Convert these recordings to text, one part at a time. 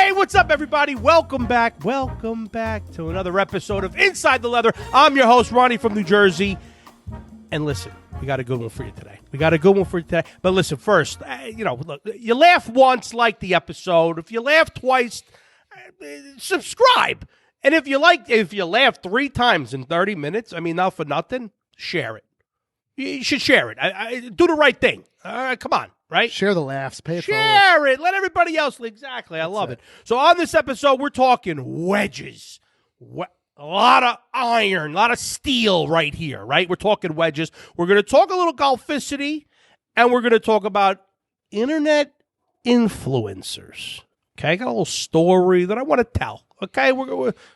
Hey, what's up, everybody? Welcome back to another episode of Inside the Leather. I'm your host, Ronnie from New Jersey. And listen, we got a good one for you today. But listen, first, look, you laugh once, like the episode. If you laugh twice, subscribe. And if you laugh 3 times in 30 minutes, not for nothing, share it. You should share it. Do the right thing. Come on, right? Share the laughs. Pay it forward. Share it. Let everybody else. Exactly. I love it. So on this episode, we're talking wedges. A lot of iron, a lot of steel right here, right? We're talking wedges. We're going to talk a little Golficity, and we're going to talk about internet influencers. Okay, I got a little story that I want to tell. Okay,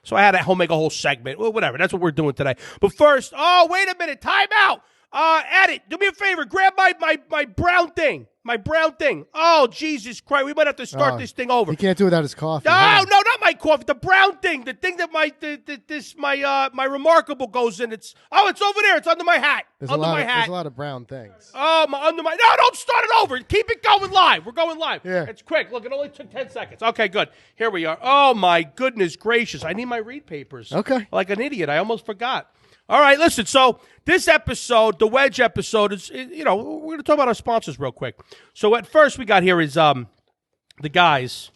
so I had to make a whole segment. Well, whatever. That's what we're doing today. But first, wait a minute. Time out. Edit, do me a favor. Grab my brown thing. My brown thing. Oh, Jesus Christ. We might have to start this thing over. He can't do without his coffee. No, not my coffee. The brown thing. The thing that my Remarkable goes in. It's over there. It's under my hat. There's a lot of brown things. No, don't start it over. Keep it going live. We're going live. Yeah. It's quick. Look, it only took 10 seconds. Okay, good. Here we are. Oh, my goodness gracious. I need my read papers. Okay. Like an idiot. I almost forgot. All right, listen, so this episode, the Wedge episode, is, we're going to talk about our sponsors real quick. So at first we got here is the guys,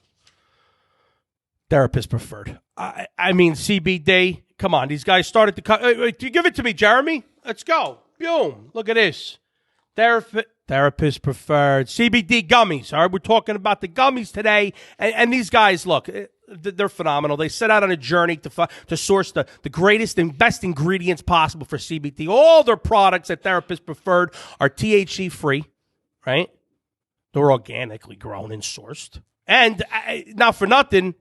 therapist preferred. CBD, come on, these guys started to cut. You give it to me, Jeremy. Let's go. Boom. Look at this. Therapist preferred. CBD gummies, all right? We're talking about the gummies today, and these guys, look, they're phenomenal. They set out on a journey to source the greatest and best ingredients possible for CBD. All their products at Therapist Preferred are THC free, right? They're organically grown and sourced. And not for nothing,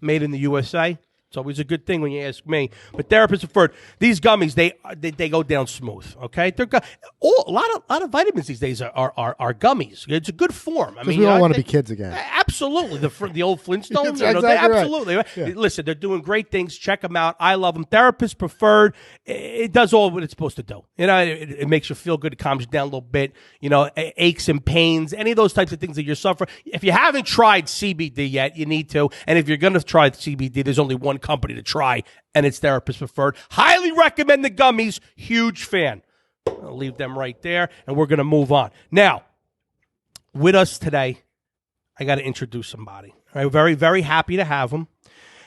made in the USA. It's always a good thing when you ask me. But Therapist Preferred, these gummies, they go down smooth, okay? A lot of vitamins these days are gummies. It's a good form. We all want to be kids again. Absolutely. The old Flintstones. Exactly absolutely. Right. Yeah. Listen, they're doing great things. Check them out. I love them. Therapist Preferred. It does all what it's supposed to do. It makes you feel good. It calms you down a little bit. Aches and pains, any of those types of things that you're suffering. If you haven't tried CBD yet, you need to. And if you're going to try CBD, there's only one company to try, and it's Therapist Preferred. Highly recommend the gummies. Huge fan. I'll leave them right there, and we're going to move on. Now, with us today, I got to introduce somebody. All right, very, very happy to have him.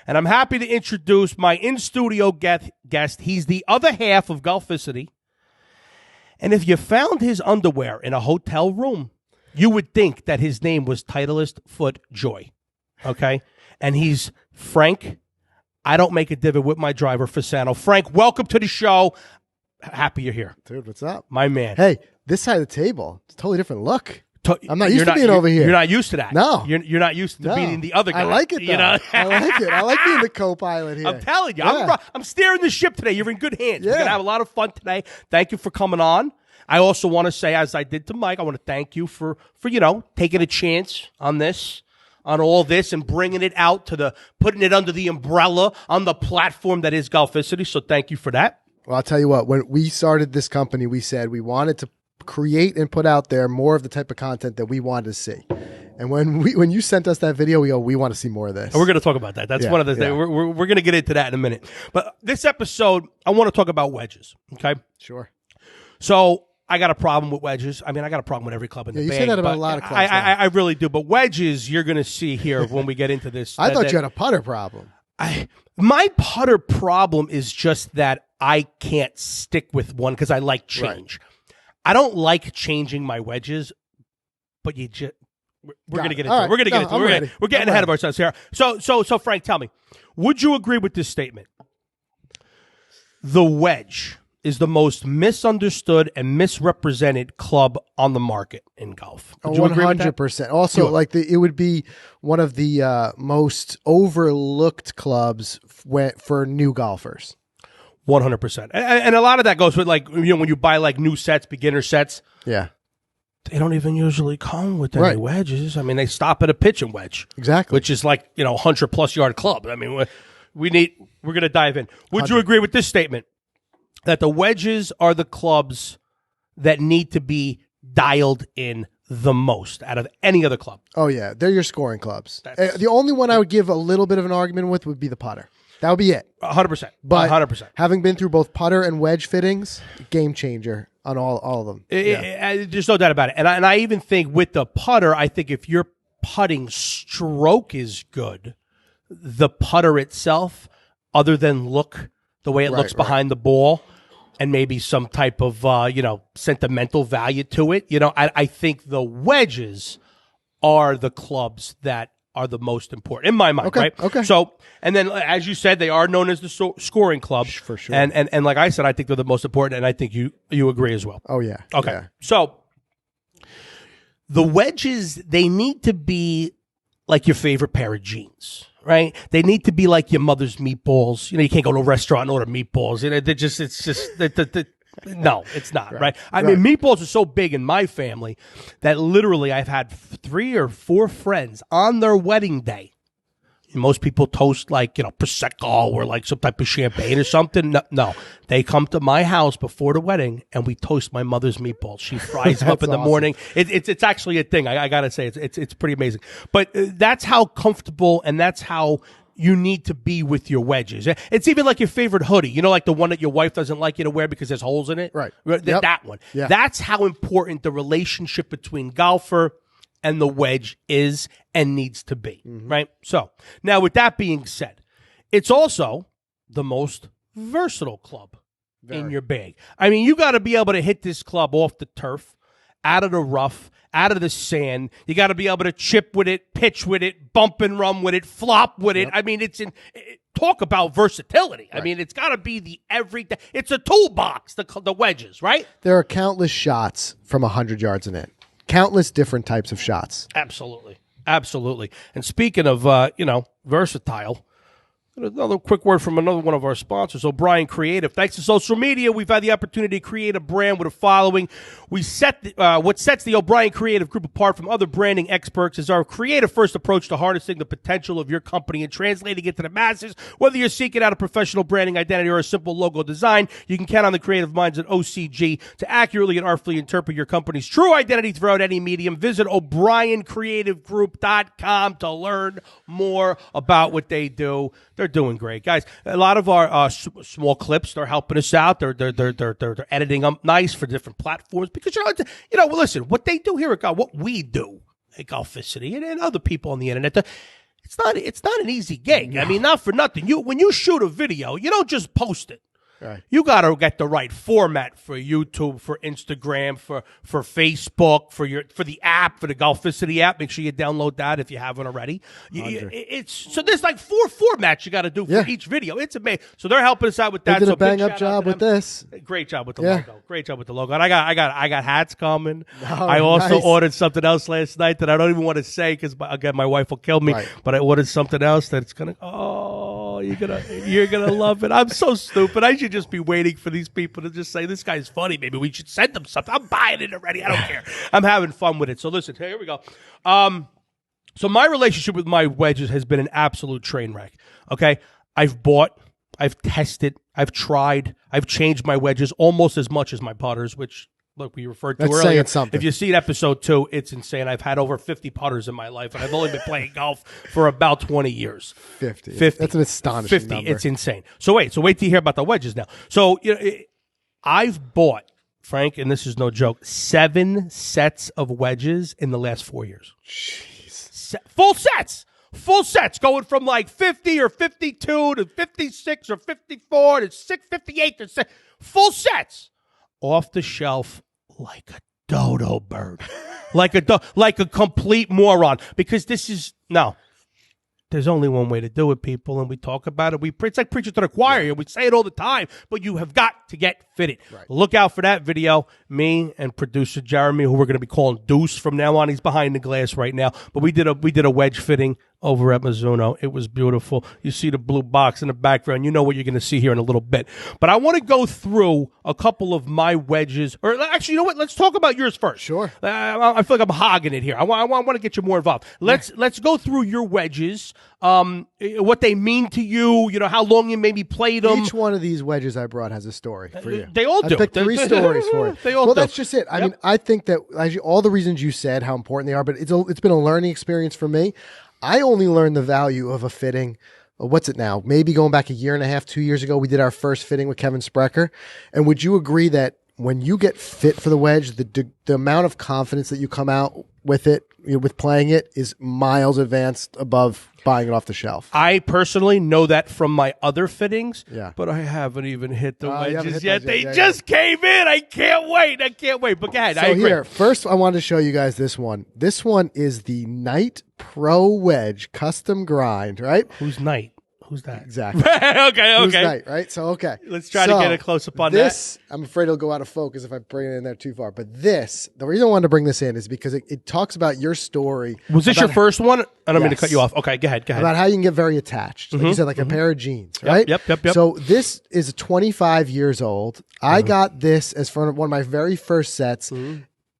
And I'm happy to introduce my in-studio guest. He's the other half of Golficity. And if you found his underwear in a hotel room, you would think that his name was Titleist Foot Joy. Okay? And he's Frank. I don't make a divot with my driver, Fasano. Frank, welcome to the show. Happy you're here. Dude, what's up? My man. Hey, this side of the table, it's a totally different look. I'm not used to being over here. You're not used to that. No. You're not used to being the other guy. I like it, though. I like it. I like being the co-pilot here. I'm telling you. Yeah. I'm steering the ship today. You're in good hands. Yeah. We're going to have a lot of fun today. Thank you for coming on. I also want to say, as I did to Mike, I want to thank you for taking a chance on this. On all this and bringing it out putting it under the umbrella on the platform that is Golficity. So thank you for that. Well, I'll tell you what, when we started this company, we said we wanted to create and put out there more of the type of content that we wanted to see. And when you sent us that video, we want to see more of this. And we're going to talk about that. That's one of the things. We're going to get into that in a minute. But this episode, I want to talk about wedges. Okay? Sure. So I got a problem with wedges. I got a problem with every club in the bag. You say that about a lot of clubs. I really do. But wedges, you're going to see here when we get into this. I thought you had a putter problem. My putter problem is just that I can't stick with one because I like change. Right. I don't like changing my wedges, but we're going to get into it. We're going to get into it. We're getting ahead of ourselves here. So Frank, tell me, would you agree with this statement? The wedge is the most misunderstood and misrepresented club on the market in golf. 100%. Also, it would be one of the most overlooked clubs for new golfers. 100%. And a lot of that goes with when you buy new sets, beginner sets. Yeah. They don't even usually come with any wedges. They stop at a pitching wedge. Exactly. Which is 100+ yard club. We're going to dive in. Would 100. You agree with this statement? That the wedges are the clubs that need to be dialed in the most out of any other club. Oh, yeah. They're your scoring clubs. The only one I would give a little bit of an argument with would be the putter. That would be it. 100%. But 100%. Having been through both putter and wedge fittings, game changer on all of them. There's no doubt about it. And I even think with the putter, I think if your putting stroke is good, the putter itself, other than the way it looks behind the ball, and maybe some type of, sentimental value to it. I think the wedges are the clubs that are the most important in my mind, right? Okay. So, and then as you said, they are known as the scoring club. For sure. And like I said, I think they're the most important, and I think you agree as well. Oh, yeah. Okay. Yeah. So, the wedges, they need to be like your favorite pair of jeans. Right? They need to be like your mother's meatballs. You can't go to a restaurant and order meatballs. No, it's not, right? I mean, meatballs are so big in my family that literally I've had 3 or 4 friends on their wedding day. Most people toast Prosecco or like some type of champagne or something. No, they come to my house before the wedding and we toast my mother's meatballs. She fries them up in the morning. It's actually a thing. I gotta say it's pretty amazing. But that's how comfortable and that's how you need to be with your wedges. It's even like your favorite hoodie. Like the one that your wife doesn't like you to wear because there's holes in it. Right. That one. Yeah. That's how important the relationship between golfer and the wedge is and needs to be, right? So, now with that being said, it's also the most versatile club in your bag. I mean, you got to be able to hit this club off the turf, out of the rough, out of the sand. You got to be able to chip with it, pitch with it, bump and run with it, flop with it. I mean, talk about versatility. Right. I mean, it's got to be the everyday. It's a toolbox, the wedges, right? There are countless shots from 100 yards and in. Countless different types of shots. Absolutely. And speaking of, versatile, another quick word from another one of our sponsors, O'Brien Creative. Thanks to social media, we've had the opportunity to create a brand with a following. What sets the O'Brien Creative Group apart from other branding experts is our creative-first approach to harnessing the potential of your company and translating it to the masses. Whether you're seeking out a professional branding identity or a simple logo design, you can count on the creative minds at OCG to accurately and artfully interpret your company's true identity throughout any medium. Visit O'BrienCreativeGroup.com to learn more about what they do. They're doing great, guys. A lot of our small clips, they're helping us out. They're editing them nice for different platforms because listen, what they do here at what we do at Golficity and other people on the internet, it's not an easy gig. No. I mean, not for nothing. When you shoot a video, you don't just post it. Right. You got to get the right format for YouTube, for Instagram, for Facebook, for the app, for the Golficity app. Make sure you download that if you haven't already. So there's like 4 formats you got to do for each video. It's amazing. So they're helping us out with that. They did a bang up job with this. Great job with the logo. Great job with the logo. And I got hats coming. I also ordered something else last night that I don't even want to say because again my wife will kill me. Right. But I ordered something else that's gonna. Oh, you're gonna love it. I'm so stupid. I should just be waiting for these people to just say, this guy's funny. Maybe we should send them something. I'm buying it already. I don't care. I'm having fun with it. So listen, here we go. So my relationship with my wedges has been an absolute train wreck. Okay. I've bought, I've tested, I've tried, I've changed my wedges almost as much as my putters, which look, we referred to That's earlier. Something. If you see episode 2, it's insane. I've had over 50 putters in my life, and I've only been playing golf for about 20 years. 50. That's an astonishing 50. number. It's insane. So wait till you hear about the wedges now. So I've bought, Frank, and this is no joke, 7 sets of wedges in the last 4 years. Jeez. Full sets going from like 50 or 52 to 56 or 54 to 58 to 6. Full sets. Off the shelf like a dodo bird. like a complete moron. Because there's only one way to do it, people, and we talk about it. It's like preaching to the choir. We say it all the time, but you have got to get fitted. Right. Look out for that video. Me and producer Jeremy, who we're going to be calling Deuce from now on. He's behind the glass right now. But we did a wedge fitting over at Mizuno. It was beautiful. You see the blue box in the background. You know what you're going to see here in a little bit. But I want to go through a couple of my wedges. Or actually, you know what? Let's talk about yours first. Sure. I feel like I'm hogging it here. I want to get you more involved. Let's go through your wedges, what they mean to you, how long you maybe played them. Each one of these wedges I brought has a story for you. They all do. I picked 3 stories for it. They all do. That's just it. I mean, I think that actually all the reasons you said how important they are, but it's been a learning experience for me. I only learned the value of a fitting. What's it now? Maybe going back a year and a half, 2 years ago, we did our first fitting with Kevin Sprecher. And would you agree that when you get fit for the wedge, the amount of confidence that you come out with it, with playing it, is miles advanced above buying it off the shelf? I personally know that from my other fittings, yeah, but I haven't even hit the wedges yet. They just came in. I can't wait. But go ahead. So I agree. Here, first I wanted to show you guys this one. This one is the Knight Pro Wedge Custom Grind, right? Who's Knight? Who's that? Exactly. okay. Who's Knight, right? So, okay. Let's try to get a close-up on this, I'm afraid it'll go out of focus if I bring it in there too far. But the reason I wanted to bring this in is because it talks about your story. Was this your first one? I don't mean to cut you off. Okay, go ahead. About how you can get very attached. Like you said, like a pair of jeans, right? Yep. So this is 25 years old. I got this as one of my very first sets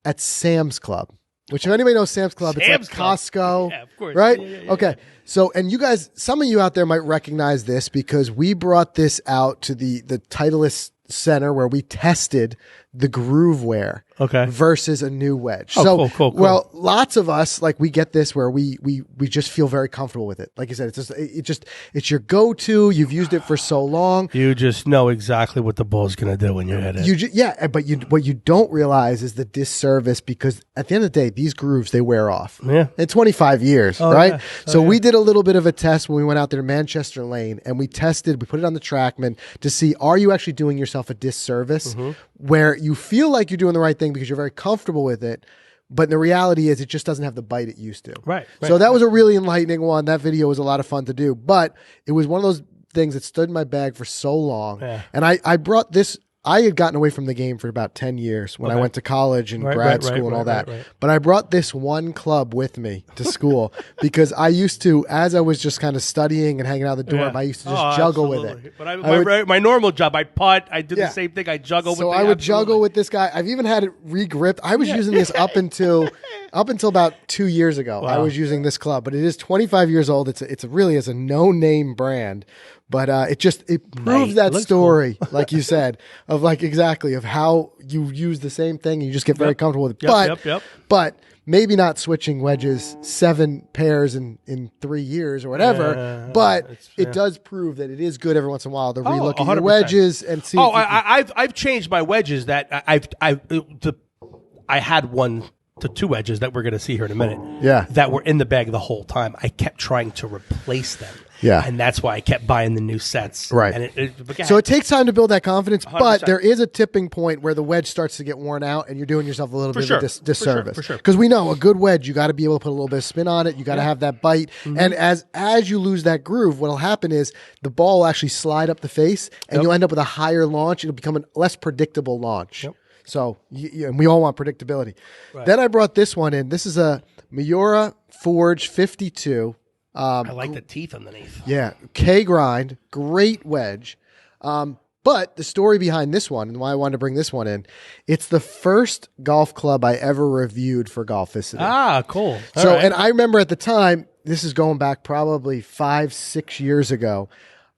at Sam's Club. Which, if anybody knows Sam's Club, it's like Costco, yeah, of course. right? Yeah. Okay. So, and you guys, some of you out there might recognize this because we brought this out to the Titleist Center where we tested the groove wear versus a new wedge. Cool. Well, lots of us, like, we get this where we just feel very comfortable with it. Like you said, it's your go-to. You've used it for so long. You just know exactly what the ball's going to do when you hit it. But what you don't realize is the disservice, because at the end of the day, these grooves, they wear off. Yeah. In 25 years, right? Yeah. So we did a little bit of a test when we went out there to Manchester Lane, and we put it on the TrackMan to see, are you actually doing yourself a disservice where you feel like you're doing the right thing because you're very comfortable with it, but the reality is it just doesn't have the bite it used to. Right. So that was a really enlightening one. That video was a lot of fun to do, but it was one of those things that stood in my bag for so long. Yeah. And I brought this. I had gotten away from the game for about 10 years when I went to college and grad school and all that. But I brought this one club with me to school because I used to, as I was just kind of studying and hanging out the dorm, I used to just juggle with it. But my normal job, I putt, I did the same thing, I juggle with it. So I would juggle with this guy. I've even had it re-gripped. I was using this up until about 2 years ago. Wow. I was using this club, but it is 25 years old. It's really a no-name brand. But it proves that story, cool. Like you said, of of how you use the same thing and you just get very comfortable with it. But maybe not switching wedges 7 pairs in 3 years or whatever. But it does prove that it is good every once in a while to relook at your wedges and see. I've changed my wedges that I had 1 to 2 wedges that we're going to see here in a minute. Yeah, that were in the bag the whole time. I kept trying to replace them. Yeah. And that's why I kept buying the new sets. Right. And so it takes time to build that confidence, 100%. But there is a tipping point where the wedge starts to get worn out and you're doing yourself a little bit of a disservice. For sure. Because we know a good wedge, you got to be able to put a little bit of spin on it. You got to have that bite. And as you lose that groove, what will happen is the ball will actually slide up the face and you'll end up with a higher launch. It'll become a less predictable launch. Yep. So and we all want predictability. Right. Then I brought this one in. This is a Miura Forge 52. I like the teeth underneath. Yeah. K-grind, great wedge. But the story behind this one and why I wanted to bring this one in, it's the first golf club I ever reviewed for Golficity. Ah, cool. And I remember at the time, this is going back probably 5-6 years ago,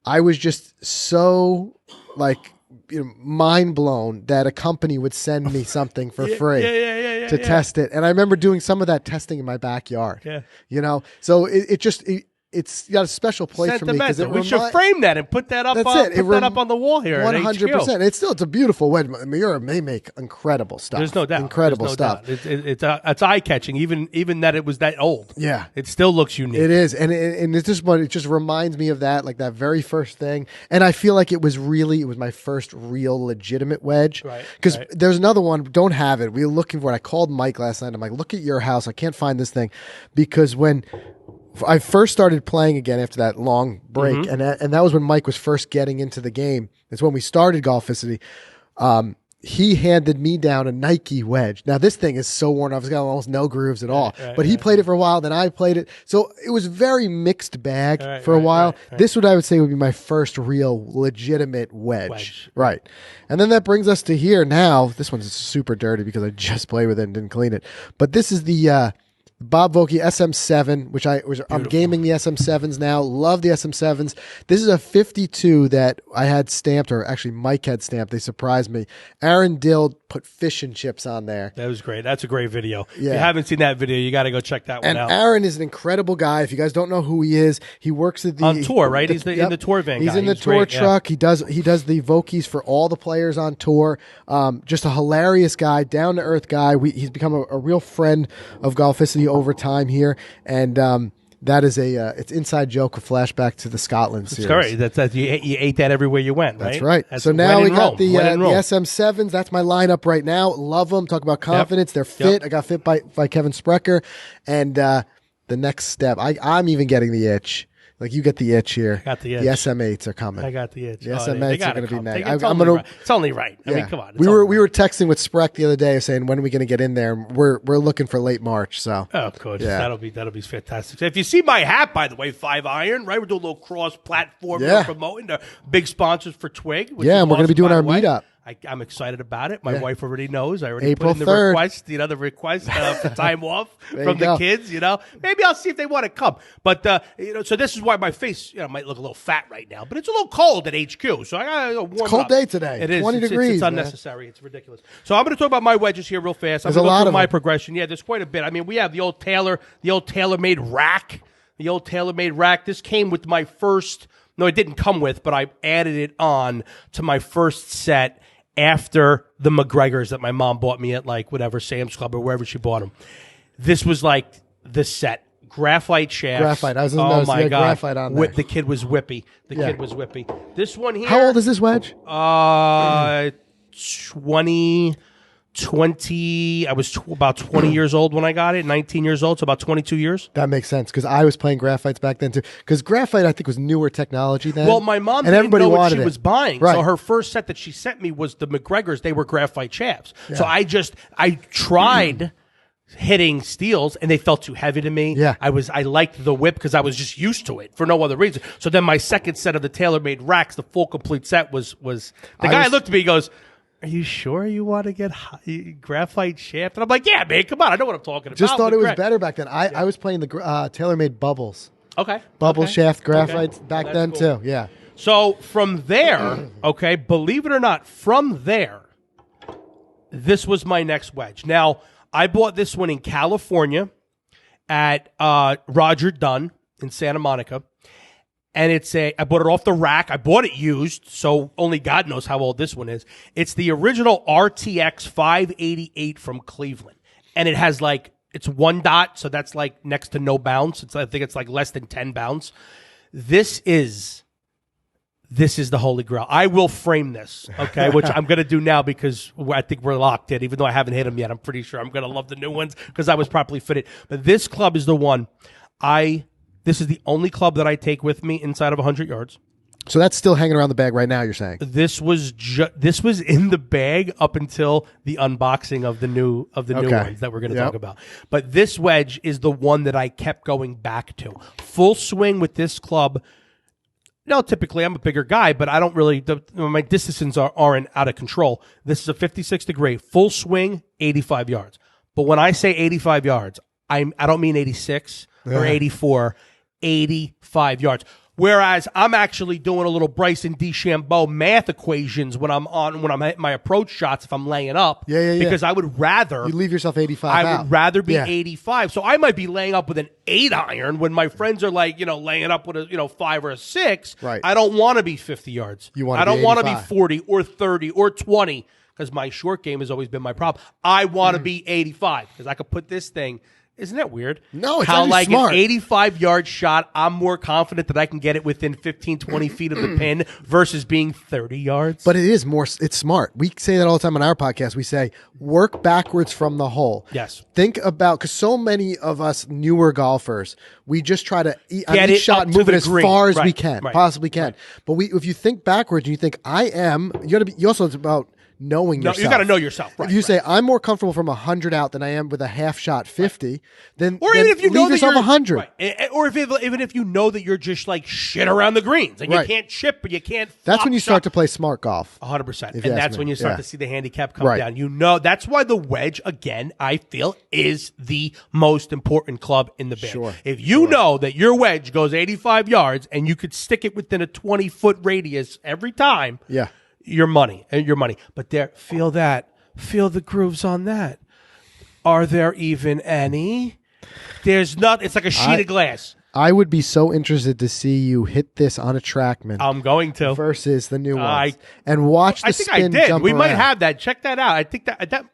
I was just so mind blown that a company would send me something for free to test it. And I remember doing some of that testing in my backyard. Yeah. So it's got a special place for me because we should frame that and put that up. That up on the wall here. 100%. It's a beautiful wedge. Miura may make incredible stuff. There's no doubt. Incredible stuff. It's eye catching. Even that it was that old. Yeah, it still looks unique. It is, and it's just one. It just reminds me of that, like that very first thing. And I feel like it was my first real legitimate wedge. Right. Because there's another one. Don't have it. We were looking for it. I called Mike last night. I'm like, look at your house. I can't find this thing because when I first started playing again after that long break, and that was when Mike was first getting into the game. It's when we started Golficity. he handed me down a Nike wedge. Now this thing is so worn off; it's got almost no grooves at all. But he played it for a while, then I played it, so it was very mixed bag for a while. This would I would say would be my first real legitimate wedge. Right? And then that brings us to here now. This one's super dirty because I just played with it and didn't clean it. But this is the Bob Vokey SM7, which I'm gaming the SM7s now. Love the SM7s. This is a 52 that I had stamped, or actually Mike had stamped. They surprised me. Aaron Dill put fish and chips on there. That was great. That's a great video. Yeah. If you haven't seen that video, you got to go check that one out. And Aaron is an incredible guy. If you guys don't know who he is, he works at on tour, right? He's in the tour van. He's in the tour truck. Yeah. He does the Vokies for all the players on tour. Just a hilarious guy, down to earth guy. He's become a real friend of Golficity over time here, and that is it's inside joke, a flashback to the Scotland series. That's great. You ate that everywhere you went, right? That's right. So now we got the SM7s. That's my lineup right now. Love them. Talk about confidence. Yep. They're fit. Yep. I got fit by Kevin Sprecher, and the next step, I'm even getting the itch. Like you get the itch here. I got the itch. The SM8s are coming. I got the itch. The SM8s are going to be next. It's only right. I mean, come on. We were texting with Spreck the other day saying when are we going to get in there? We're looking for late March. So of course, that'll be fantastic. If you see my hat, by the way, 5 Iron, right? We're doing a little cross platform. We're promoting the big sponsors for Twig. And we're going to be doing our meetup. I'm excited about it. My wife already knows. I already April put in 3rd. the request for time off from the kids. Maybe I'll see if they want to come. But so this is why my face might look a little fat right now. But it's a little cold at HQ, so I got to warm it up. Cold day today. It is 20 degrees. It's unnecessary. Man. It's ridiculous. So I'm going to talk about my wedges here real fast. I'm going to go through my progression. Yeah, there's quite a bit. I mean, we have the old TaylorMade rack. The old TaylorMade rack. This came with my first. No, it didn't come with, but I added it on to my first set after the McGregors that my mom bought me at Sam's Club or wherever she bought them. This was like the set. Graphite shafts. Graphite. I was going to notice you had graphite on there. The kid was whippy. Kid was whippy. This one here. How old is this wedge? 20. I was about 20 years old when I got it. 19 years old, so about 22 years. That makes sense because I was playing graphites back then too. Because graphite, I think, was newer technology then. Well, my mom didn't know what she was buying, so her first set that she sent me was the McGregors. They were graphite shafts. Yeah. So I tried hitting steels and they felt too heavy to me. Yeah. I liked the whip because I was just used to it for no other reason. So then my second set of the TaylorMade racks, the full complete set was the guy looked at me, he goes, "Are you sure you want to get graphite shaft?" And I'm like, "Yeah, man, come on. I know what I'm talking about." Just thought it was better back then. I was playing the TaylorMade bubbles. Okay. Bubble shaft graphites back then too. Yeah. So from there, okay, believe it or not, from there, this was my next wedge. Now, I bought this one in California at Roger Dunn in Santa Monica. And I bought it off the rack. I bought it used, so only God knows how old this one is. It's the original RTX 588 from Cleveland. And it has it's 1 dot, so that's next to no bounce. I think it's less than 10 bounce. This is the holy grail. I will frame this, okay, which I'm going to do now because I think we're locked in, even though I haven't hit them yet. I'm pretty sure I'm going to love the new ones because I was properly fitted. But this club is the one this is the only club that I take with me inside of 100 yards. So that's still hanging around the bag right now, you're saying? This was in the bag up until the unboxing of the new ones that we're going to talk about. But this wedge is the one that I kept going back to. Full swing with this club. No, typically I'm a bigger guy, but I don't really my distances aren't out of control. This is a 56 degree full swing, 85 yards. But when I say 85 yards, I don't mean 86 or 84. 85 yards. Whereas I'm actually doing a little Bryson DeChambeau math equations when I'm hitting my approach shots if I'm laying up. Because I would rather you leave yourself 85. I would rather be 85. So I might be laying up with an 8 iron when my friends are laying up with a 5 or a 6. Right. I don't want to be 50 yards. I don't want to be 40 or 30 or 20 because my short game has always been my problem. I want to be 85 because I could put this thing. Isn't that weird? No, it's actually smart. An 85-yard shot, I'm more confident that I can get it within 15, 20 feet of the pin versus being 30 yards. But it's smart. We say that all the time on our podcast. We say, work backwards from the hole. Yes. Think about, because so many of us newer golfers, we just try to get each shot, move it as far as we can, possibly can. But if you think backwards and you think, you also, it's about knowing No, yourself. you got to know yourself. Right, if you right. say I'm more comfortable from 100 out than I am with a half shot 50, then Or then even if you know leave that yourself you're 100. right. Or even if you know that you're just like shit around the greens and you Right. can't chip, but you can't. That's when you start to to play smart golf. 100%, If and you ask that's me. when you start Yeah. to see the handicap come Right. down. You know, that's why the wedge, again, I feel is the most important club in the bag. Sure. If you know that your wedge goes 85 yards and you could stick it within a 20-foot radius every time, Yeah. your money. But there, feel the grooves on that. Are there even any? There's not. It's like a sheet of glass. I would be so interested to see you hit this on a TrackMan I'm going to. versus the new ones and watch the I think spin I did. jump We might around. have that. Check that out. I think that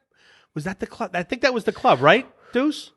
was that the club. I think that was the club, right, Deuce?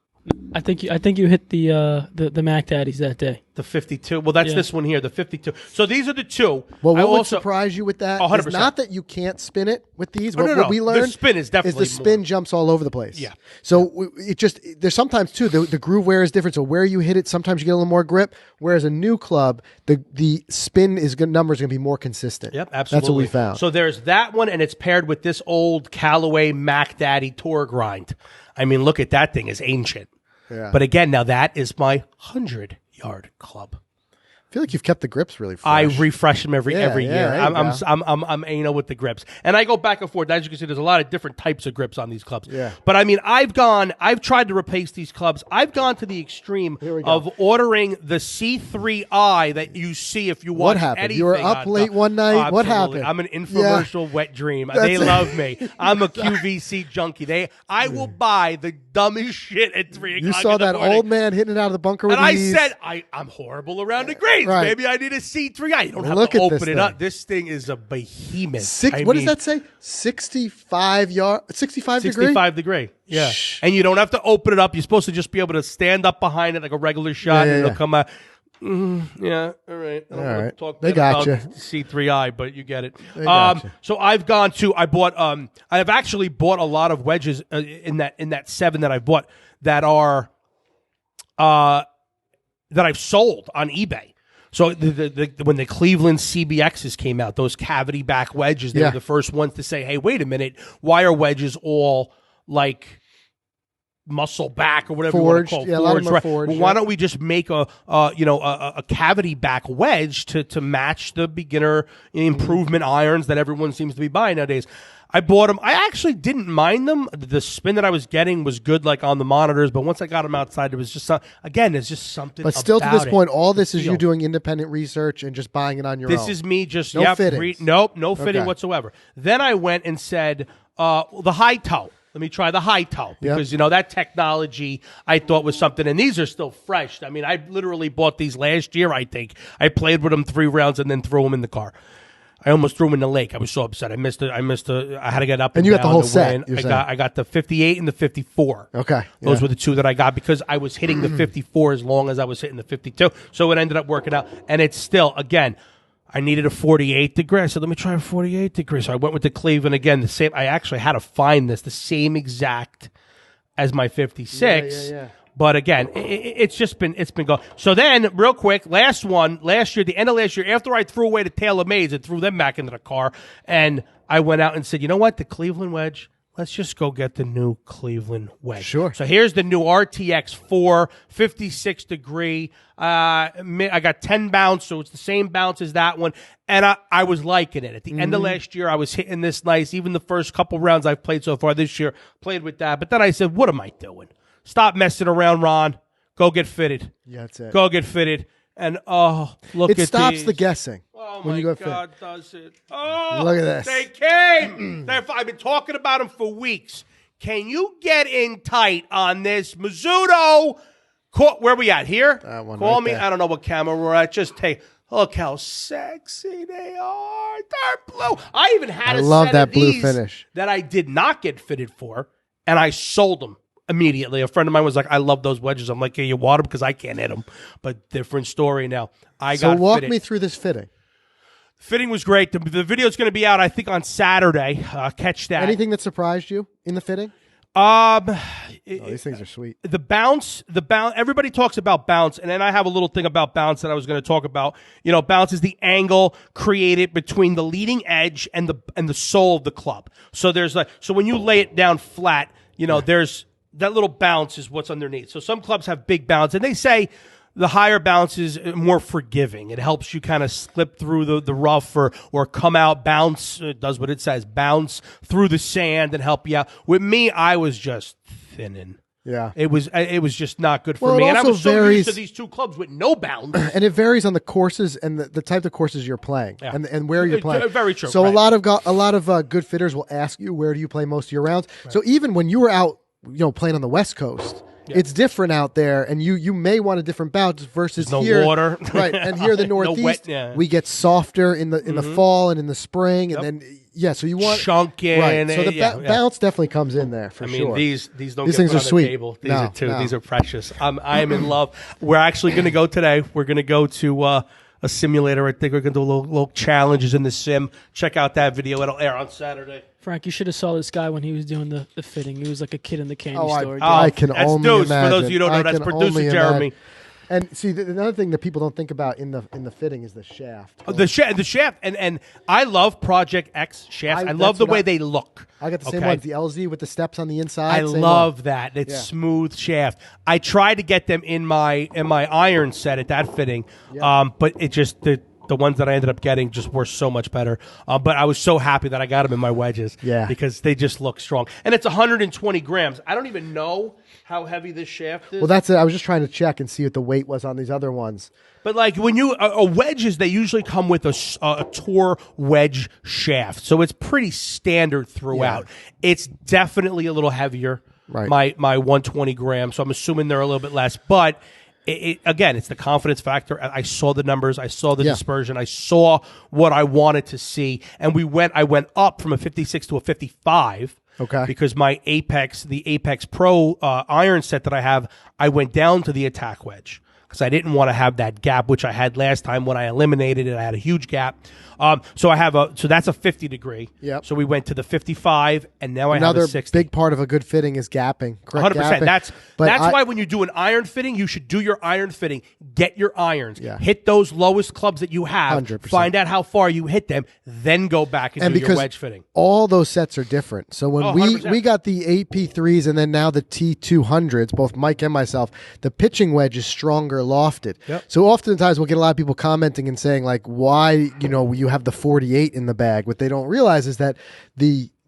I think you hit the Mac Daddies that day. The 52. Well, that's Yeah. this one here, the 52. So these are the two. Well, I what would also, surprise you with that 100%. is not that you can't spin it with these. No, What, no. what we The learned spin is definitely the spin more. jumps all over the place. Yeah. So it just there's sometimes too the groove wear is different. So where you hit it, sometimes you get a little more grip. Whereas a new club, the spin number is going to be more consistent. Yep, absolutely. That's what we found. So there's that one, and it's paired with this old Callaway Mac Daddy Tour Grind. I mean, look at that thing. It's ancient. Yeah. But again, now that is my 100-yard club. I feel like you've kept the grips really fresh. I refresh them every Yeah, year. there you go. I'm anal with the grips, and I go back and forth. As you can see, there's a lot of different types of grips on these clubs. Yeah. But I mean, I've tried to replace these clubs. I've gone to the extreme Here we go. of ordering the C3i that you see if you watch What happened? anything You were on up late top. one night? What Absolutely. happened? I'm an infomercial wet dream. They That's it. love me. I'm a QVC junkie. I will buy the dumbest shit at 3 o'clock. You saw in the that morning. old man hitting it out of the bunker with And I ease. said, I'm horrible around the greens. Right. Maybe I need a C3i. You don't have Look to at open this it thing. up. This thing is a behemoth. What does that say? 65 degree? 65 degree. Yeah. Shh. And you don't have to open it up. You're supposed to just be able to stand up behind it like a regular shot, Yeah, and it'll yeah. come out. Yeah, all right. I don't All wanna right. talk They bad gotcha. about C3i, but you get it. gotcha. So I've gone to. I've actually bought a lot of wedges in that 7 that I've bought that are that I've sold on eBay. So when the Cleveland CBXs came out, those cavity back wedges, they Yeah. were the first ones to say, "Hey, wait a minute, why are wedges all like muscle back or whatever Forged. you want to call it?" Yeah, a lot of them are right? forged, Well, why yeah. don't we just make a cavity back wedge to match the beginner improvement irons that everyone seems to be buying nowadays? I bought them. I actually didn't mind them. The spin that I was getting was good, like on the monitors. But once I got them outside, it was just there's just something. But still, to about this it. point, all this is Feel. you doing independent research and just buying it on your own. This is me just No fittings. no fitting Okay. whatsoever. Then I went and said the high toe. Let me try the high toe Yep. because that technology I thought was something, and these are still fresh. I mean, I literally bought these last year. I think I played with them 3 rounds and then threw them in the car. I almost threw them in the lake. I was so upset. I missed it. I had to get up. And you got the down whole to set, win. you're saying. I got the 58 and the 54. Okay. Those Yeah. were the 2 that I got because I was hitting the 54 as long as I was hitting the 52. So it ended up working out. And it's still, again, I needed a 48 degree. I said, let me try a 48 degree. So I went with the Cleveland again. The same. I actually had to find the same exact as my 56. Yeah. But again, it's been going. So then, real quick, last year, the end of last year, after I threw away the TaylorMades and threw them back into the car, and I went out and said, you know what, the Cleveland wedge, let's just go get the new Cleveland wedge. Sure. So here's the new RTX 4, 56 degree. I got 10 bounce, so it's the same bounce as that one. And I was liking it. At the end of last year, I was hitting this nice. Even the first couple rounds I've played so far this year, played with that. But then I said, what am I doing? Stop messing around, Ron. Go get fitted. Yeah, that's it. Go get fitted. And look at It stops these. the guessing Oh when my you go fit. God, does it? Oh, Look at this. They came. I've been talking about them for weeks. Can you get in tight on this Mizuno? Where we at here? That one Call right me. there. I don't know what camera we're at. Just take. Look how sexy they are. They're blue. I even had I a love set that of blue these finish. that I did not get fitted for, and I sold them immediately. A friend of mine was like, I love those wedges. I'm like, yeah, you want them because I can't hit them. But different story now. I So got walk fitted. me through this fitting. Fitting was great. The video is going to be out, I think, on Saturday. Catch that. Anything that surprised you in the fitting? These things are sweet. The bounce. Everybody talks about bounce, and then I have a little thing about bounce that I was going to talk about. You know, bounce is the angle created between the leading edge and the sole of the club. So there's so when you lay it down flat, you know, there's that little bounce is what's underneath. So some clubs have big bounce, and they say the higher bounce is more forgiving. It helps you kind of slip through the rough or come out, bounce. It does what it says, bounce through the sand and help you out. With me, I was just thinning. Yeah, it was just not good for me. And I was so used to these two clubs with no bounce. And it varies on the courses and the type of courses you're playing and where you're playing. Very true. So a lot of good fitters will ask you, where do you play most of your rounds? Right. So even when you were out, playing on the West Coast, it's different out there, and you may want a different bounce versus There's here. No water, right? And here, the Northeast, we get softer in the fall and in the spring, and then so you want chunky, right? So the bounce definitely comes in there for sure. These things are sweet. Table. These are too. These are precious. I am in love. We're actually going to go today. We're going to go to a simulator. I think we're going to do little challenges in the sim. Check out that video. It'll air on Saturday. Frank, you should have saw this guy when he was doing the fitting. He was like a kid in the candy store. I can only imagine. For those of you who don't know, that's producer Jeremy. And see, another thing that people don't think about in the fitting is the shaft. The shaft, and I love Project X shafts. I love the way they look. I got the same ones, the LZ with the steps on the inside. I love that. It's smooth shaft. I tried to get them in my iron set at that fitting, but it just the ones that I ended up getting just were so much better. But I was so happy that I got them in my wedges. Because they just look strong. And it's 120 grams. I don't even know how heavy this shaft is. Well, that's it. I was just trying to check and see what the weight was on these other ones. But like when you wedges, they usually come with a Tor wedge shaft, so it's pretty standard throughout. It's definitely a little heavier. Right. My 120 grams, so I'm assuming they're a little bit less, but. Again, it's the confidence factor. I saw the numbers. I saw the dispersion. I saw what I wanted to see. And I went up from a 56 to a 55. Okay. Because the Apex Pro iron set that I have, I went down to the attack wedge. Because I didn't want to have that gap, which I had last time when I eliminated it. I had a huge gap. So that's a 50 degree. Yep. So we went to the 55, and now I have a 60. Another big part of a good fitting is gapping. Correct. 100%. Gapping. That's why when you do an iron fitting, you should do your iron fitting. Get your irons. Yeah. Hit those lowest clubs that you have. 100%. Find out how far you hit them. Then go back and do your wedge fitting. All those sets are different. So when we got the AP3s and then now the T200s, both Mike and myself, the pitching wedge is stronger lofted. Yep. So oftentimes we'll get a lot of people commenting and saying like, why you have the 48 in the bag. What they don't realize is that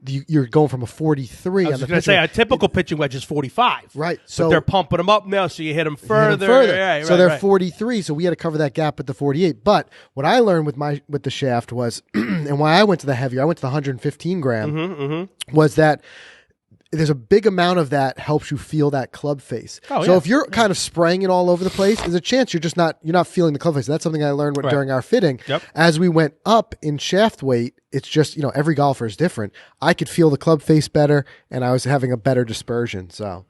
you're going from a 43. I was going to say a typical pitching wedge is 45. Right. So but they're pumping them up now, so you hit them further. Yeah, so they're 43. So we had to cover that gap at the 48. But what I learned with the shaft was, and why I went to the heavier, I went to the 115 gram, was that there's a big amount of that helps you feel that club face. So if you're kind of spraying it all over the place, there's a chance you're not feeling the club face. That's something I learned during our fitting. Yep. As we went up in shaft weight, it's just, every golfer is different. I could feel the club face better, and I was having a better dispersion. So,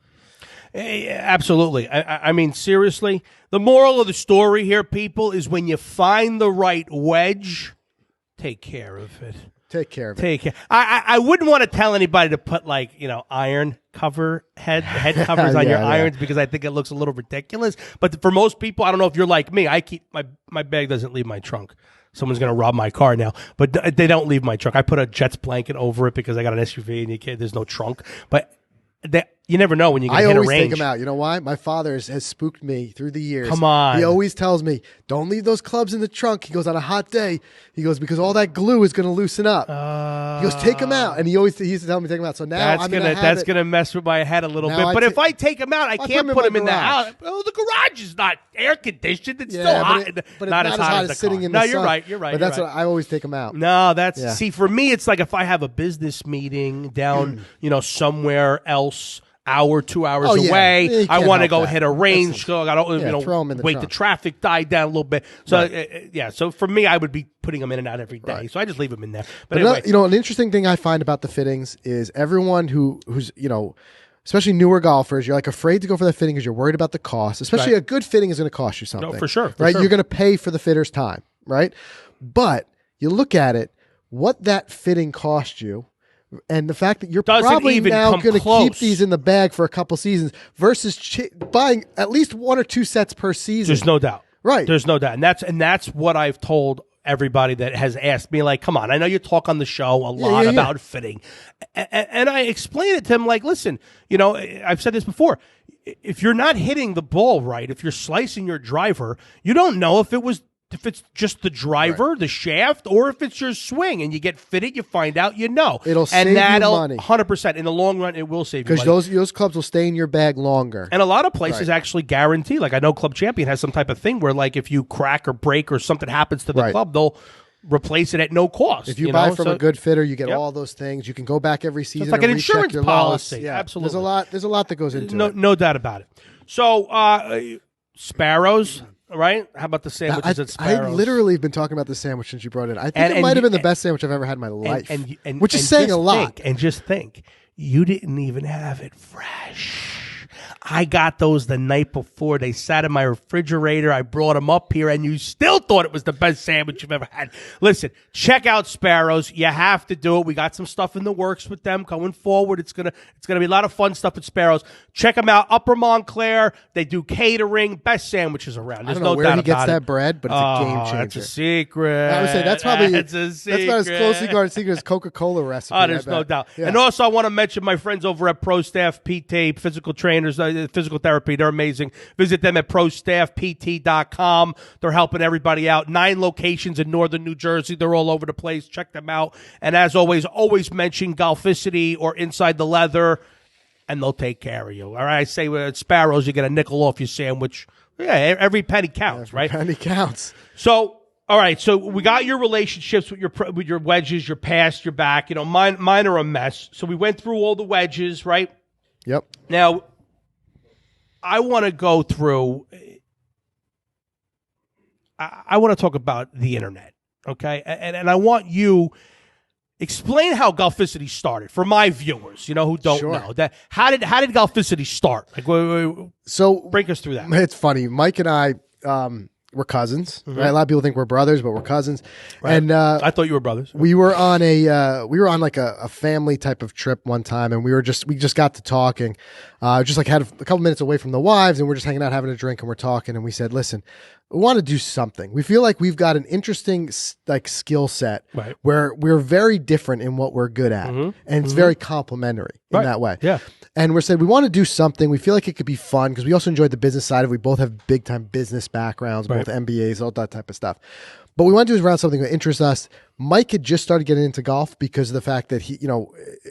absolutely. I mean, seriously, the moral of the story here, people, is when you find the right wedge, take care of it. Take care of it. I wouldn't want to tell anybody to put iron head covers on your irons because I think it looks a little ridiculous. But for most people, I don't know if you're like me. I keep my bag doesn't leave my trunk. Someone's going to rob my car now, but they don't leave my trunk. I put a Jets blanket over it because I got an SUV and there's no trunk. But you never know when you hit a range. I always take them out. You know why? My father has spooked me through the years. Come on. He always tells me, don't leave those clubs in the trunk. He goes, on a hot day, he goes, because all that glue is going to loosen up. He goes, take them out. And he used to tell me to take them out. So now that's going to mess with my head a little bit. But if I take them out, I can't put them in the house. Oh, the garage is not air conditioned. It's still hot. But not as hot as sitting in the sun. No, you're right. But that's what I always take them out. No, see, for me, it's like if I have a business meeting down, somewhere else, 2 hours away. I want to go hit a range. So I got wait the traffic die down a little bit. So so for me, I would be putting them in and out every day. So I just leave them in there. But anyway, an interesting thing I find about the fittings is everyone who's especially newer golfers, you're afraid to go for the fitting because you're worried about the cost. Especially a good fitting is going to cost you something. No, for sure. Right? You're going to pay for the fitter's time, right? But you look at it, what that fitting cost you And the fact that you're Doesn't probably even now come going to keep close. these in the bag for a couple seasons versus buying at least 1 or 2 sets per season. There's no doubt. Right. There's no doubt. And that's what I've told everybody that has asked me, like, come on, I know you talk on the show a lot about fitting. And I explain it to them like, listen, I've said this before. If you're not hitting the ball right, if you're slicing your driver, you don't know if it's just the driver, the shaft, or if it's your swing, and you get fitted, you find out, It'll save you money. 100%. In the long run, it will save you money. Because those clubs will stay in your bag longer. And a lot of places actually guarantee, like I know Club Champion has some type of thing where, like, if you crack or break or something happens to the club, they'll replace it at no cost. If you buy from a good fitter, you get all those things. You can go back every season. It's like an insurance policy. Yeah, Absolutely. There's a lot that goes into it. No doubt about it. So, Sparrows, right? How about the sandwiches at Sparrows? I literally have been talking about this sandwich since you brought it in. I think it might have been the best sandwich I've ever had in my life, which is saying a lot. And just think, you didn't even have it fresh. I got those the night before. They sat in my refrigerator. I brought them up here, and you still thought it was the best sandwich you've ever had. Listen, check out Sparrows. You have to do it. We got some stuff in the works with them going forward. It's gonna be a lot of fun stuff at Sparrows. Check them out. Upper Montclair. They do catering. Best sandwiches around. There's I don't know no where doubt he gets about that it. bread, but it's a game changer. That's a secret. I would say that's probably that's a secret. That's about as closely guarded secret as Coca-Cola recipe. Oh, there's no doubt. Yeah. And also, I want to mention my friends over at Pro Staff PT, physical trainers, physical therapy. They're amazing. Visit them at prostaffpt.com. They're helping everybody out. 9 locations in northern New Jersey. They're all over the place. Check them out. And as always mention Golficity or Inside the Leather, and they'll take care of you. All right? I say with Sparrows, you get a nickel off your sandwich. Yeah, every penny counts, right? Penny counts. So, all right. So we got your relationships with your wedges, your past, your back. Mine are a mess. So we went through all the wedges, right? Yep. Now, I want to go through. I want to talk about the internet, okay? And I want you explain how Golficity started for my viewers, who don't know that. How did Golficity start? Like, so break us through that. It's funny. Mike and I. We're cousins. Right? A lot of people think we're brothers, but we're cousins. Right. And I thought you were brothers. We were on like a family type of trip one time, and we just got to talking. Just like had a couple minutes away from the wives, and we're just hanging out having a drink, and we're talking, and we said, "Listen, we want to do something. We feel like we've got an interesting skill set where we're very different in what we're good at, and it's very complementary in that way." Yeah. And we said we want to do something. We feel like it could be fun because we also enjoyed the business side of it. We both have big time business backgrounds, both MBAs, all that type of stuff. But we want to do around something that interests us. Mike had just started getting into golf because of the fact that he,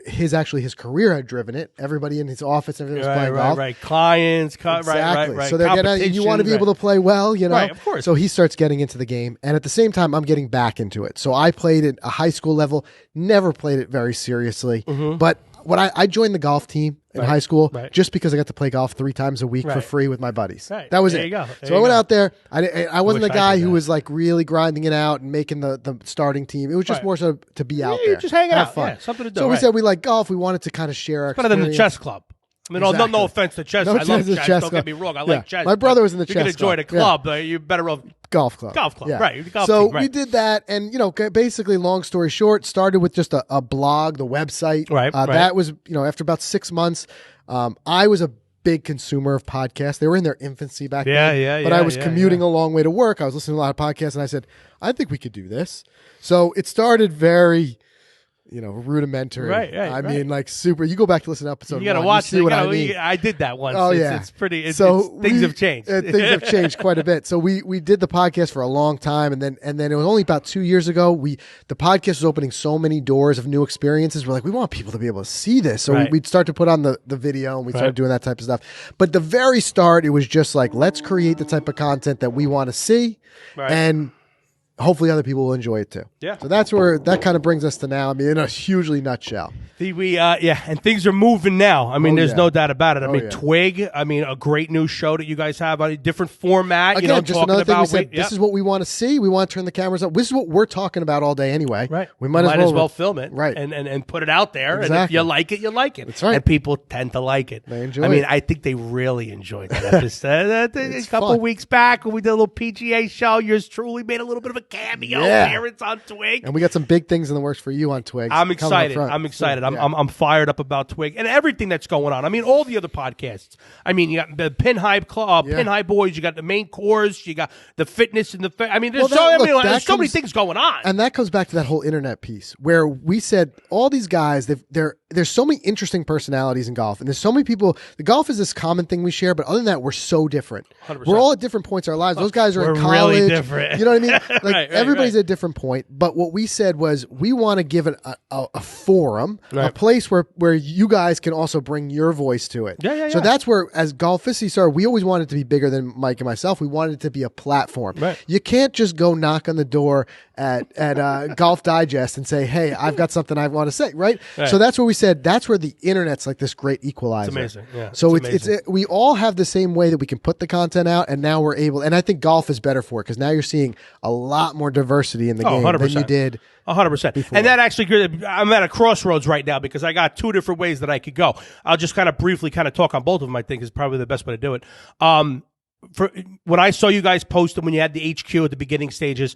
his career had driven it. Everybody in his office, everything was playing golf. Right. Clients, exactly. right. So they're getting, you want to be able to play well, Right, of course. So he starts getting into the game. And at the same time, I'm getting back into it. So I played at a high school level, never played it very seriously. But I joined the golf team in high school just because I got to play golf 3 times a week for free with my buddies. Right. That was it. So I went out there. I wasn't the guy who was like really grinding it out and making the starting team. It was just more so to be out there. Just hang out. Have fun. Yeah, something to do. So we said we like golf. We wanted to kind of share our experience. Better than the chess club. I mean, no offense to chess. I love chess. Don't get me wrong. I like chess. My brother was in the chess club. You can enjoy the club. You better off golf club. Right. The golf so team, right. we did that, and basically, long story short, started with just a blog, the website. Right. That was after about 6 months. I was a big consumer of podcasts. They were in their infancy back then. But I was commuting a long way to work. I was listening to a lot of podcasts, and I said, I think we could do this. So it started very rudimentary. Right. I mean, like super. You go back to listen to episode 1. You got to watch it. I mean. I did that once. Oh, It's pretty. Things have changed. Things have changed quite a bit. So we did the podcast for a long time, and then it was only about 2 years ago. The podcast was opening so many doors of new experiences. We're like, we want people to be able to see this. So we'd start to put on the video, and we started doing that type of stuff. But the very start, it was just like, let's create the type of content that we want to see, and hopefully other people will enjoy it too. Yeah. So that's where that kind of brings us to now. I mean, in a hugely nutshell. And things are moving now. I mean, there's no doubt about it. I mean, yeah. Twig, a great new show that you guys have on a different format. Again, just another thing we said, this is what we want to see. We want to turn the cameras up. This is what we're talking about all day anyway. Right. We might as well film it. Right. And put it out there. Exactly. And if you like it, you like it. That's right. And people tend to like it. They enjoy it. I think they really enjoyed that episode. A couple weeks back when we did a little PGA show, yours truly made a little bit of a cameo Yeah. appearance on Twig. And we got some big things in the works for you on Twig. I'm excited. I'm excited. I'm fired up about Twig and everything that's going on. I mean, all the other podcasts. I mean, you got the Pin High Club, Pin High Boys. You got the main course. You got the fitness and the. I mean, there's there's so many things going on. And that comes back to that whole internet piece where we said all these guys. There's so many interesting personalities in golf, and there's so many people. The golf is this common thing we share, but other than that, we're so different. 100%. We're all at different points in our lives. Those guys are in college. Really different. You know what I mean? Like right, everybody's at a different point. But what we said was we want to give it a forum, a place where you guys can also bring your voice to it. So that's where, as Golficity started, we always wanted it to be bigger than Mike and myself. We wanted it to be a platform. Right. You can't just go knock on the door at Golf Digest and say, "Hey, I've got something I want to say." Right. So that's where we said that's where the internet's like this great equalizer. It's amazing. Yeah. So we all have the same way that we can put the content out, and now we're able. And I think golf is better for it because now you're seeing a lot more diversity in the game 100%. than you did. 100%. And that actually, I'm at a crossroads right now because I got two different ways that I could go. I'll just kind of briefly talk on both of them. I think is probably the best way to do it. For when I saw you guys post them when you had the HQ at the beginning stages,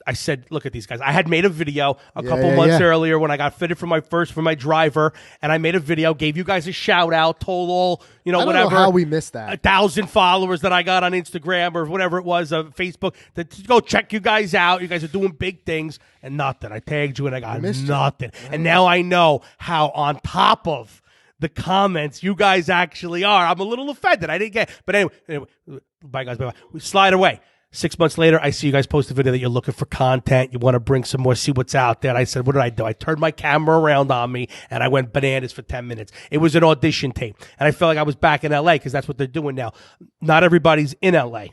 I said, look at these guys. I had made a video a couple months earlier when I got fitted for my driver, and I made a video, gave you guys a shout out, told all, I don't whatever. know how we missed that. 1,000 followers that I got on Instagram or whatever it was, Facebook, to go check you guys out. You guys are doing big things, and nothing. I tagged you and I got nothing. And now I know how on top of the comments you guys actually are. I'm a little offended. I didn't get, but anyway, bye guys, bye. We slide away. 6 months later, I see you guys post a video that you're looking for content. You want to bring some more, see what's out there. And I said, what did I do? I turned my camera around on me and I went bananas for 10 minutes. It was an audition tape. And I felt like I was back in LA because that's what they're doing now. Not everybody's in LA.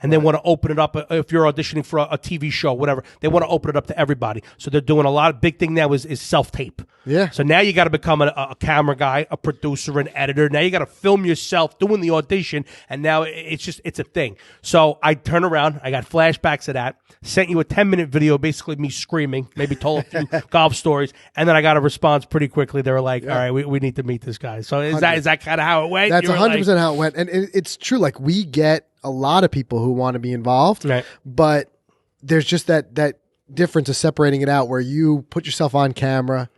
And they want to open it up. If you're auditioning for a TV show, whatever, they want to open it up to everybody. So they're doing a lot of big thing now is self-tape. Yeah. So now you got to become a camera guy, a producer, an editor. Now you got to film yourself doing the audition. And now it's a thing. So I turn around. I got flashbacks of that. Sent you a 10-minute video, basically me screaming, maybe told a few golf stories. And then I got a response pretty quickly. They were like, all right, we need to meet this guy. So is that kind of how it went? That's 100% how it went. And it's true. Like we get a lot of people who want to be involved, but there's just that difference of separating it out where you put yourself on camera,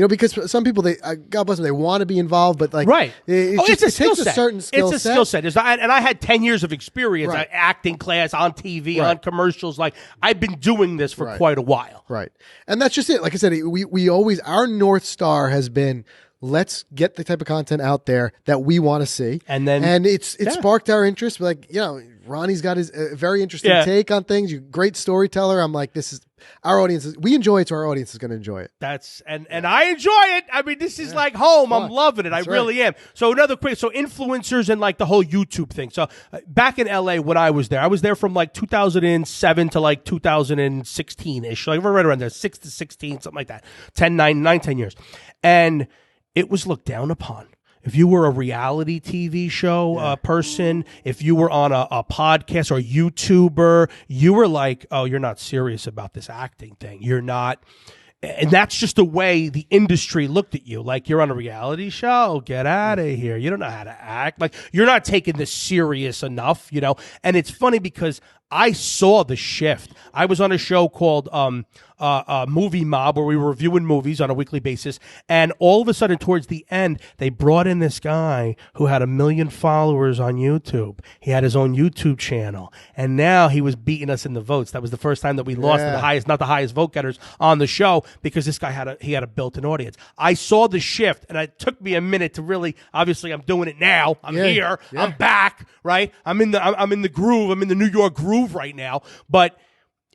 because some people, God bless them, they want to be involved, but like, it's a skill set. A certain skill set. It's a skill set. And I had 10 years of experience, acting class, on TV, on commercials. Like I've been doing this for quite a while. Right. And that's just it. Like I said, we always, our North Star has been, let's get the type of content out there that we want to see. And it's sparked our interest. Like, Ronnie's got his very interesting take on things. You're a great storyteller. I'm like, this is our audience. We enjoy it, so our audience is going to enjoy it. And I enjoy it. I mean, this is like home. I'm loving it. I really am. So influencers and like the whole YouTube thing. So back in LA when I was there from like 2007 to like 2016-ish. Like right around there, 6 to 16, something like that. 10 years. And it was looked down upon. If you were a reality TV show person, if you were on a podcast or a YouTuber, you were like, oh, you're not serious about this acting thing. You're not. And that's just the way the industry looked at you. Like, you're on a reality show. Get out of here. You don't know how to act. Like, you're not taking this serious enough, And it's funny because I saw the shift. I was on a show called Movie Mob where we were reviewing movies on a weekly basis. And all of a sudden, towards the end, they brought in this guy who had 1 million followers on YouTube. He had his own YouTube channel. And now he was beating us in the votes. That was the first time that we lost not the highest vote getters on the show because this guy had a built-in audience. I saw the shift, and it took me a minute to really, obviously I'm doing it now. I'm here. Yeah. I'm back, right? I'm in the groove. I'm in the New York groove right now, but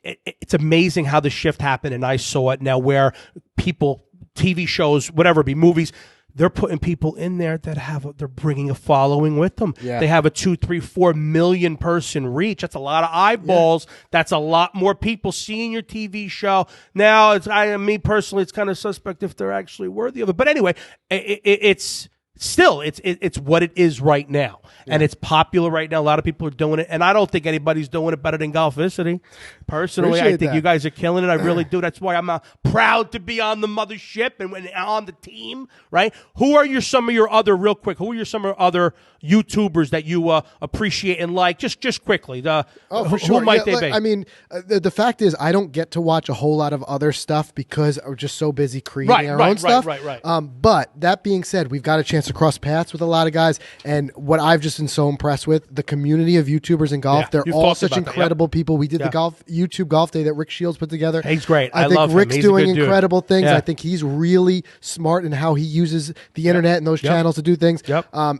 it's amazing how the shift happened, and I saw it now where people, TV shows, whatever it be, movies, they're putting people in there that they're bringing a following with them. Yeah. They have a 2, 3, 4 million person reach. That's a lot of eyeballs. Yeah. That's a lot more people seeing your TV show. Now, me personally, it's kind of suspect if they're actually worthy of it. But anyway, it's still, it's what it is right now. And it's popular right now. A lot of people are doing it. And I don't think anybody's doing it better than Golficity. Personally, I think you guys are killing it. I really do. That's why I'm proud to be on the mothership and on the team, right? Who are some of your other, real quick, who are some of your other YouTubers that you appreciate and like? Just quickly. For sure. Who might they be? I mean, the fact is, I don't get to watch a whole lot of other stuff because we're just so busy creating our own stuff. Right. But that being said, we've got a chance to cross paths with a lot of guys. And what I've just been so impressed with, the community of YouTubers in golf, they're all such incredible people. We did the YouTube golf day that Rick Shields put together. He's great. I think Rick's doing incredible things. I think he's really smart in how he uses the internet and those channels to do things.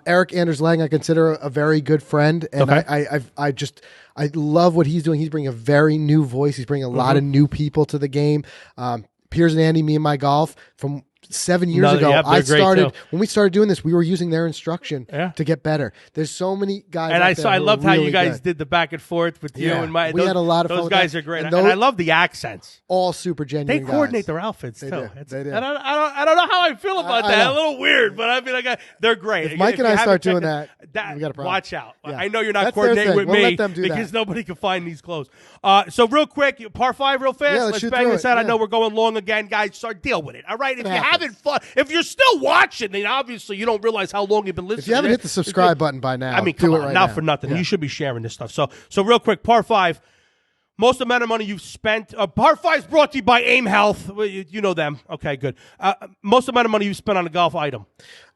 Eric Anders Lang, I consider a very good friend, and I love what he's doing. He's bringing a very new voice. He's bringing a lot of new people to the game. Piers and Andy, Me and My Golf, from 7 years ago, when we started doing this, we were using their instruction to get better. There's so many guys. And I loved how you guys did the back and forth with you and my. We had a lot of fun. Those guys are great, and I love the accents. All super genuine. They coordinate their outfits too. They do. And I don't know how I feel about that. A little weird, but I feel like they're great. If Mike and I start doing that, we got a problem. Watch out. Yeah. I know you're not coordinating with me let them do because that. nobody can find these clothes. So real quick, par 5 real fast. Let's bang this out. Yeah. I know we're going long again, guys. Start deal with it. All right. If you're having fun, if you're still watching, then obviously you don't realize how long you've been listening. If you haven't hit the subscribe button by now, I mean, come on, not for nothing. You should be sharing this stuff. So real quick, par 5. Most amount of money you've spent. Par 5 is brought to you by Aim Health. You know them. Okay, good. Most amount of money you've spent on a golf item.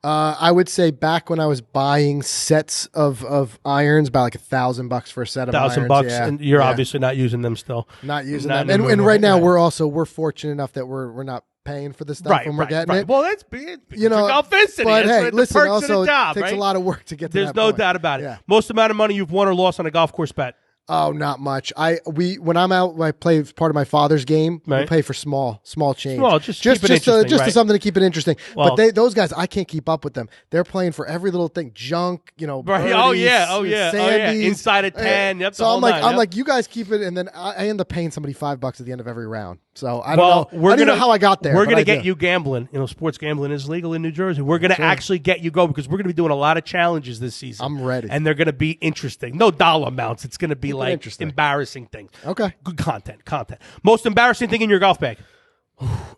I would say back when I was buying sets of irons, about like $1,000 for a set of irons. $1,000, and you're obviously not using them still. Not using them. And right now we're fortunate enough that we're not paying for the stuff when we're getting it. Well, that's Golficity. But hey, listen, also it takes a lot of work to get to There's that no point. doubt about it. Yeah. Most amount of money you've won or lost on a golf course bet. Oh, not much. When I'm out, I play as part of my father's game. We pay for small change. Well, just something to keep it interesting. Well, but those guys, I can't keep up with them. They're playing for every little thing, junk, birdies, sandies. Inside of 10. Yep. So I'm like, you guys keep it, and then I end up paying somebody $5 at the end of every round. So I don't know. I don't know how I got there. We're gonna get you gambling. Sports gambling is legal in New Jersey. We're gonna actually get you go because we're gonna be doing a lot of challenges this season. I'm ready, and they're gonna be interesting. No dollar amounts. It's gonna be like embarrassing things. Okay, good content. Most embarrassing thing in your golf bag.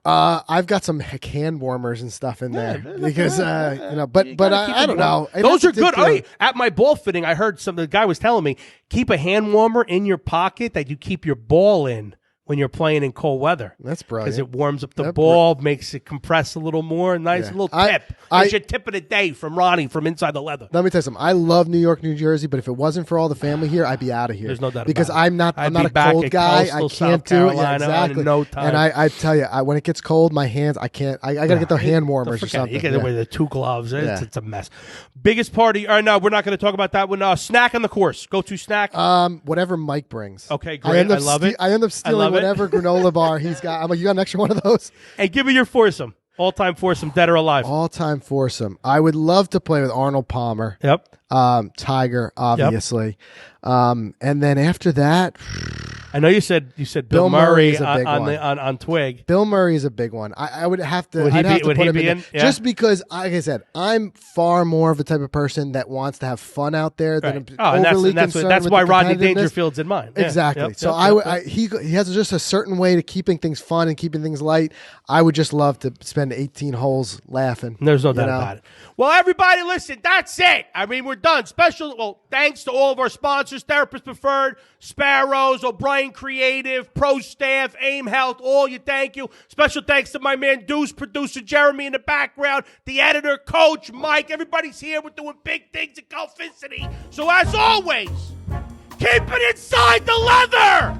I've got some hand warmers and stuff in there because but I don't know. Those are good. At my ball fitting, I heard the guy was telling me keep a hand warmer in your pocket that you keep your ball in when you're playing in cold weather. That's brilliant. Because it warms up the ball, makes it compress a little more. Nice little tip. It's your tip of the day from Ronnie from Inside the Leather. Let me tell you something. I love New York, New Jersey, but if it wasn't for all the family here, I'd be out of here. There's no doubt because about it. I'm not a cold guy. I can't do it. Yeah, exactly. In no time. And I tell you, when it gets cold, my hands, I can't. I got to get the hand warmers or something. You get away with the 2 gloves. It's a mess. Biggest party. No, we're not going to talk about that one. Snack on the course. Go-to snack. Whatever Mike brings. Okay, great. I love it. I end up stealing whatever granola bar he's got. I'm like, you got an extra one of those? And give me your foursome. All-time foursome, dead or alive. All-time foursome. I would love to play with Arnold Palmer. Yep. Tiger, obviously. Yep. And then after that, I know you said Bill Murray on Twig. Bill Murray is a big one. I would have to. Would he put him in? Yeah. Just because, like I said, I'm far more of the type of person that wants to have fun out there than overly concerned. That's why Rodney Dangerfield's in mine. Yeah. Exactly. Yep, so he has just a certain way to keeping things fun and keeping things light. I would just love to spend 18 holes laughing. There's no doubt about it. Well, everybody, listen, that's it. I mean, we're done. Thanks to all of our sponsors, Therapist Preferred, Sparrows, O'Brien Creative, Pro Staff, Aim Health, all you, thank you. Special thanks to my man Deuce, producer Jeremy in the background, the editor, Coach Mike. Everybody's here. We're doing big things at Golficity. So as always, keep it inside the leather.